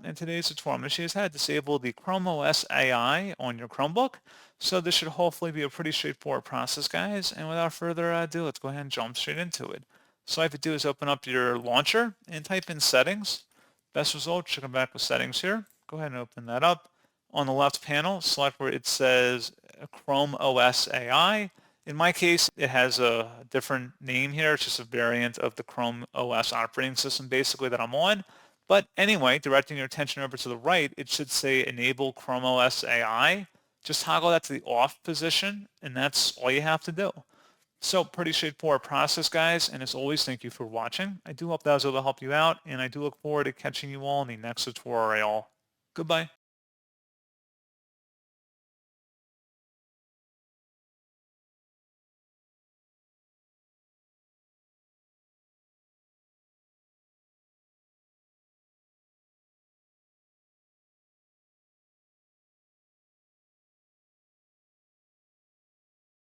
In today's tutorial, I'm going to show you how to disable the ChromeOS AI on your Chromebook. So this should hopefully be a pretty straightforward process, guys. And without further ado, let's go ahead and jump straight into it. So all you have to do is open up your launcher and type in settings. Best result should come back with settings here. Go ahead and open that up. On the left panel, select where it says ChromeOS AI. In my case, it has a different name here. It's just a variant of the Chrome OS operating system basically that I'm on. But anyway, directing your attention over to the right, it should say Enable ChromeOS AI. Just toggle that to the off position, and that's all you have to do. So pretty straightforward process, guys. And as always, thank you for watching. I do hope that was able to help you out, and I do look forward to catching you all in the next tutorial. Goodbye.